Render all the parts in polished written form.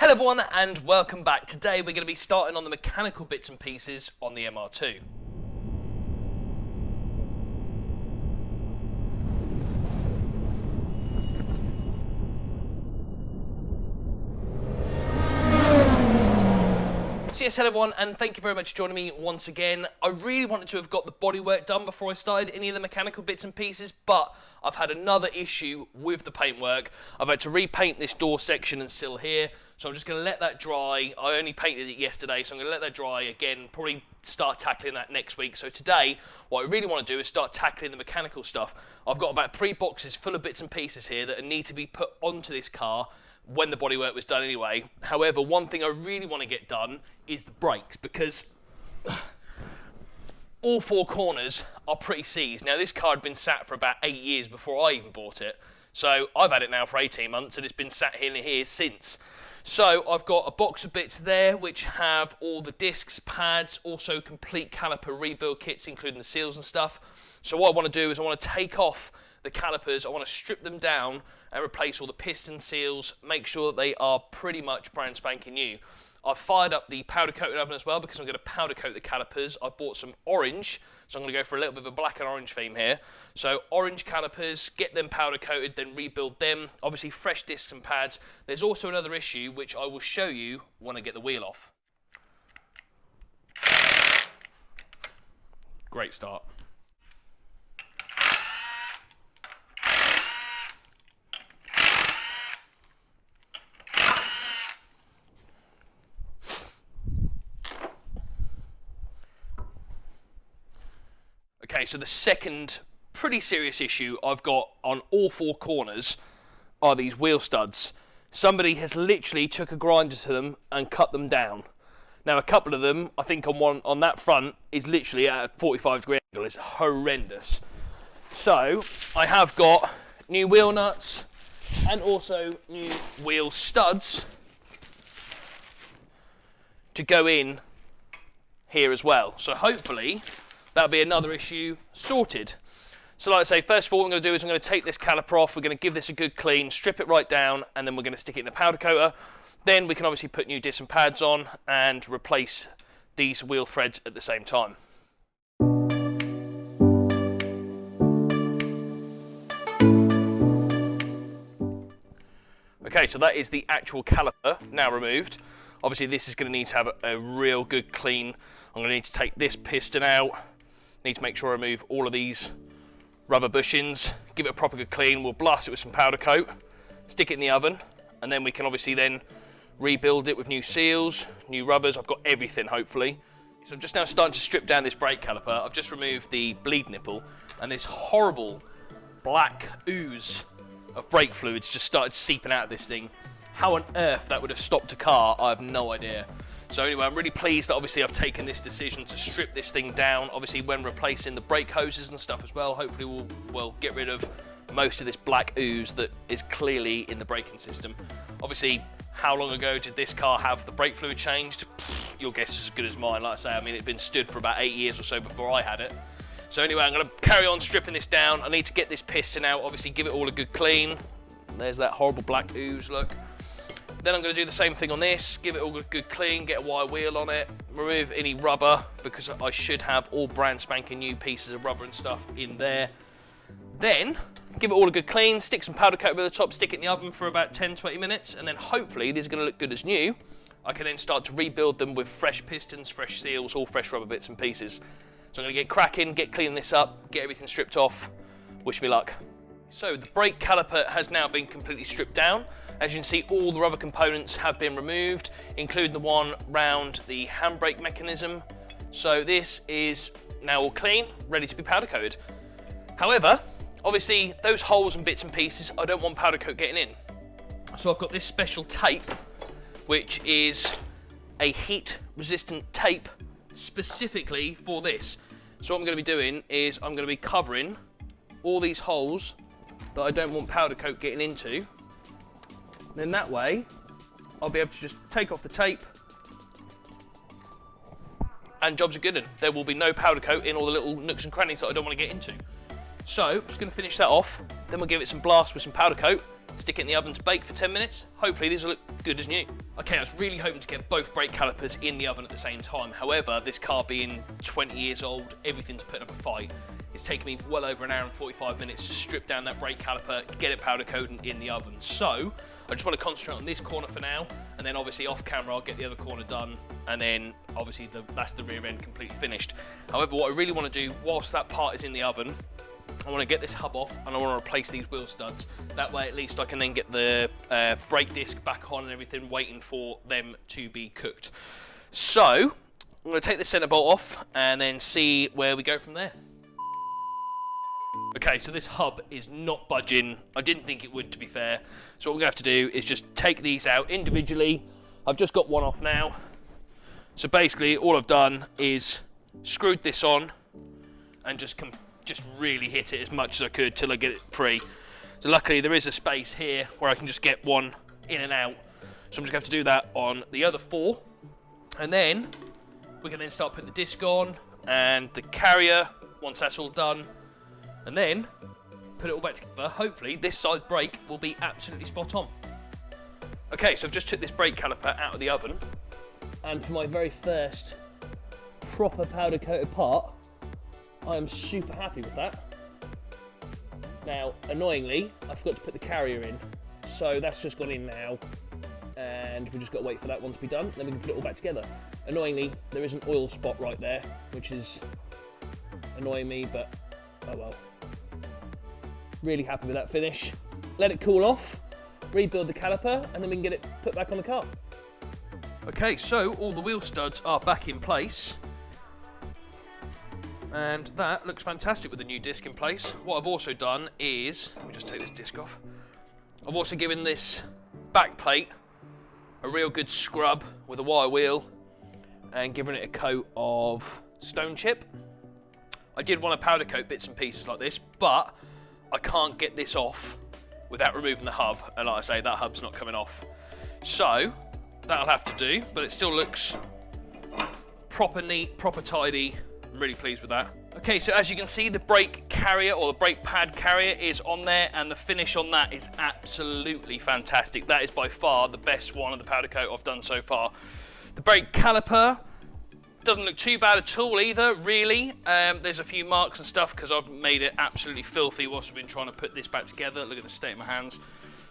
Hello everyone and welcome back. Today we're going to be starting on the mechanical bits and pieces on the MR2. So yes, hello everyone, and thank you very much for joining me once again. I really wanted to have got the bodywork done before I started any of the mechanical bits and pieces, but I've had another issue with the paintwork. I've had to repaint this door section and sill here, so I'm just going to let that dry. I only painted it yesterday, so I'm going to let that dry again, probably start tackling that next week. So today, what I really want to do is start tackling the mechanical stuff. I've got about 3 boxes full of bits and pieces here that need to be put onto this car when the bodywork was done anyway. However, one thing I really want to get done is the brakes, because all 4 corners are pretty seized. Now, this car had been sat for about 8 years before I even bought it, so I've had it now for 18 months and it's been sat here since. So I've got a box of bits there which have all the discs, pads, also complete caliper rebuild kits including the seals and stuff. So what I want to do is I want to take off the calipers, I want to strip them down and replace all the piston seals, make sure that they are pretty much brand spanking new. I've fired up the powder coating oven as well because I'm going to powder coat the calipers. I've bought some orange, so I'm going to go for a little bit of a black and orange theme here. So orange calipers, get them powder coated, then rebuild them. Obviously fresh discs and pads. There's also another issue which I will show you when I get the wheel off. Great start. Okay, so the second pretty serious issue I've got on all 4 corners are these wheel studs. Somebody has literally took a grinder to them and cut them down. Now, a couple of them, I think on that front, is literally at a 45-degree angle. It's horrendous. So I have got new wheel nuts and also new wheel studs to go in here as well. So hopefully that'll be another issue sorted. So like I say, first of all what I'm going to do is I'm going to take this caliper off, we're going to give this a good clean, strip it right down, and then we're going to stick it in a powder coater. Then we can obviously put new discs and pads on and replace these wheel threads at the same time. Okay, so that is the actual caliper now removed. Obviously this is going to need to have a real good clean. I'm going to need to take this piston out. Need to make sure I remove all of these rubber bushings, give it a proper good clean. We'll blast it with some powder coat, stick it in the oven, and then we can obviously then rebuild it with new seals, new rubbers. I've got everything, hopefully. So I'm just now starting to strip down this brake caliper. I've just removed the bleed nipple, and this horrible black ooze of brake fluids just started seeping out of this thing. How on earth that would have stopped a car, I have no idea. So anyway, I'm really pleased that obviously I've taken this decision to strip this thing down. Obviously when replacing the brake hoses and stuff as well, hopefully we'll get rid of most of this black ooze that is clearly in the braking system. Obviously, how long ago did this car have the brake fluid changed? Your guess is as good as mine. Like I say, I mean, it'd been stood for about 8 years or so before I had it. So anyway, I'm going to carry on stripping this down. I need to get this piston out, obviously give it all a good clean. There's that horrible black ooze, look. Then I'm going to do the same thing on this, give it all a good clean, get a wire wheel on it, remove any rubber, because I should have all brand spanking new pieces of rubber and stuff in there. Then, give it all a good clean, stick some powder coat over the top, stick it in the oven for about 10-20 minutes, and then hopefully these are going to look good as new. I can then start to rebuild them with fresh pistons, fresh seals, all fresh rubber bits and pieces. So I'm going to get cracking, get cleaning this up, get everything stripped off. Wish me luck. So the brake caliper has now been completely stripped down. As you can see, all the rubber components have been removed, including the one round the handbrake mechanism. So this is now all clean, ready to be powder coated. However, obviously those holes and bits and pieces, I don't want powder coat getting in. So I've got this special tape, which is a heat resistant tape specifically for this. So what I'm going to be doing is I'm going to be covering all these holes that I don't want powder coat getting into. Then that way, I'll be able to just take off the tape and jobs are good. And there will be no powder coat in all the little nooks and crannies that I don't want to get into. So, I'm just going to finish that off. Then we'll give it some blast with some powder coat, stick it in the oven to bake for 10 minutes. Hopefully these will look good as new. Okay, I was really hoping to get both brake calipers in the oven at the same time. However, this car being 20 years old, everything's putting up a fight. It's taken me well over an hour and 45 minutes to strip down that brake caliper, get it powder coated in the oven. So, I just want to concentrate on this corner for now, and then obviously off camera I'll get the other corner done, and then obviously that's the rear end completely finished. However, what I really want to do whilst that part is in the oven, I want to get this hub off and I want to replace these wheel studs. That way at least I can then get the brake disc back on and everything, waiting for them to be cooked. So, I'm going to take the centre bolt off and then see where we go from there. Okay, so this hub is not budging. I didn't think it would, to be fair. So what we're going to have to do is just take these out individually. I've just got one off now. So basically all I've done is screwed this on and just really hit it as much as I could till I get it free. So luckily there is a space here where I can just get one in and out. So I'm just going to have to do that on the other 4. And then we can then start putting the disc on and the carrier once that's all done. And then put it all back together. Hopefully this side brake will be absolutely spot on. Okay, so I've just took this brake caliper out of the oven. And for my very first proper powder coated part, I am super happy with that. Now, annoyingly, I forgot to put the carrier in. So that's just gone in now. And we've just got to wait for that one to be done. Then we can put it all back together. Annoyingly, there is an oil spot right there, which is annoying me, but oh well. Really happy with that finish. Let it cool off, rebuild the caliper, and then we can get it put back on the car. Okay, so all the wheel studs are back in place. And that looks fantastic with the new disc in place. What I've also done is, let me just take this disc off. I've also given this back plate a real good scrub with a wire wheel and given it a coat of stone chip. I did want to powder coat bits and pieces like this, but I can't get this off without removing the hub, and like I say, that hub's not coming off. So that'll have to do, but it still looks proper neat, proper tidy. I'm really pleased with that. Okay, so as you can see, the brake carrier or the brake pad carrier is on there, and the finish on that is absolutely fantastic. That is by far the best one of the powder coat I've done so far. The brake caliper doesn't look too bad at all either, really. There's a few marks and stuff because I've made it absolutely filthy whilst I've been trying to put this back together. Look at the state of my hands.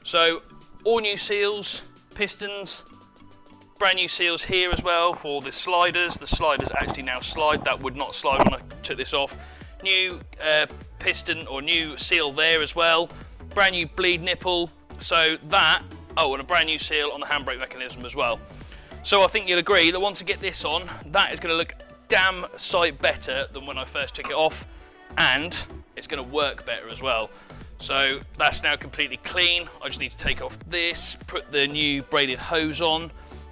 So, all new seals, pistons, brand new seals here as well for the sliders. The sliders actually now slide. That would not slide when I took this off. New piston or new seal there as well. Brand new bleed nipple. So that, oh, and a brand new seal on the handbrake mechanism as well. So I think you'll agree that once I get this on, that is going to look damn sight better than when I first took it off, and it's going to work better as well. So that's now completely clean. I just need to take off this, put the new braided hose on,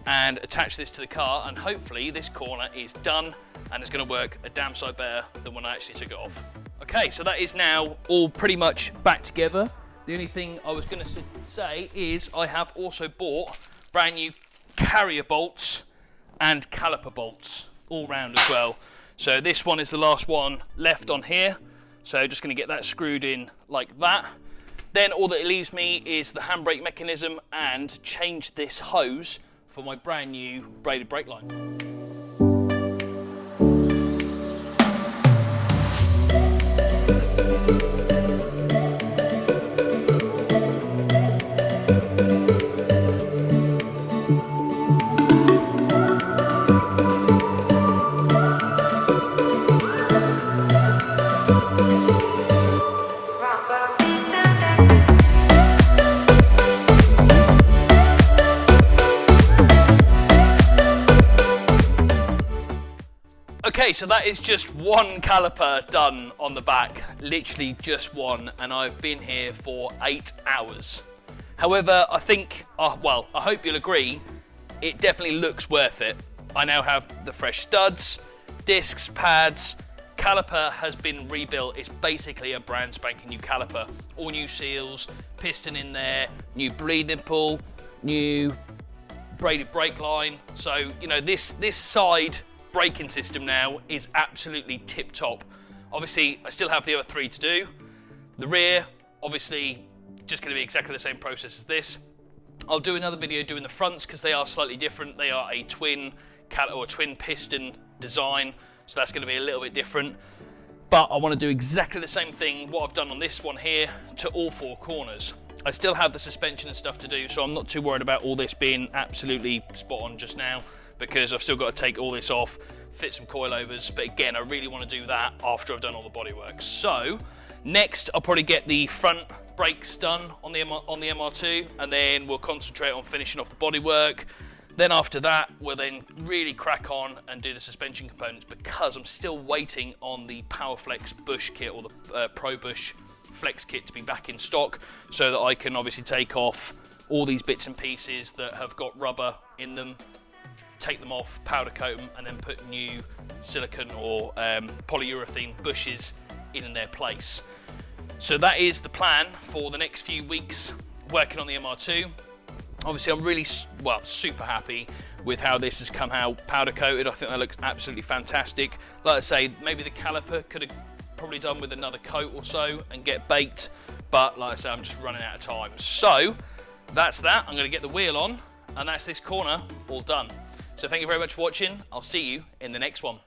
and attach this to the car, and hopefully this corner is done and it's going to work a damn sight better than when I actually took it off. Okay, so that is now all pretty much back together. The only thing I was going to say is I have also bought brand new carrier bolts and caliper bolts all round as well. So this one is the last one left on here, so just going to get that screwed in like that. Then all that it leaves me is the handbrake mechanism and change this hose for my brand new braided brake line. Okay, so that is just one caliper done on the back, literally just one, and I've been here for 8 hours. However, I think, well, I hope you'll agree, it definitely looks worth it. I now have the fresh studs, discs, pads, caliper has been rebuilt. It's basically a brand spanking new caliper. All new seals, piston in there, new bleed nipple, new braided brake line. So, you know, this side braking system now is absolutely tip top. Obviously, I still have the other 3 to do. The rear, obviously, just going to be exactly the same process as this. I'll do another video doing the fronts because they are slightly different. They are a twin piston design, so that's going to be a little bit different. But I want to do exactly the same thing what I've done on this one here to all 4 corners. I still have the suspension and stuff to do, so I'm not too worried about all this being absolutely spot on just now, because I've still got to take all this off, fit some coilovers, but again, I really want to do that after I've done all the bodywork. So next I'll probably get the front brakes done on the MR2, and then we'll concentrate on finishing off the bodywork. Then after that, we'll then really crack on and do the suspension components, because I'm still waiting on the PowerFlex bush kit, or the Pro Bush Flex kit, to be back in stock, so that I can obviously take off all these bits and pieces that have got rubber in them, take them off, powder coat them, and then put new silicone or polyurethane bushes in their place. So that is the plan for the next few weeks working on the MR2. Obviously, I'm really, super happy with how this has come out powder coated. I think that looks absolutely fantastic. Like I say, maybe the caliper could have probably done with another coat or so and get baked, but like I say, I'm just running out of time. So that's that. I'm going to get the wheel on, and that's this corner all done. So thank you very much for watching. I'll see you in the next one.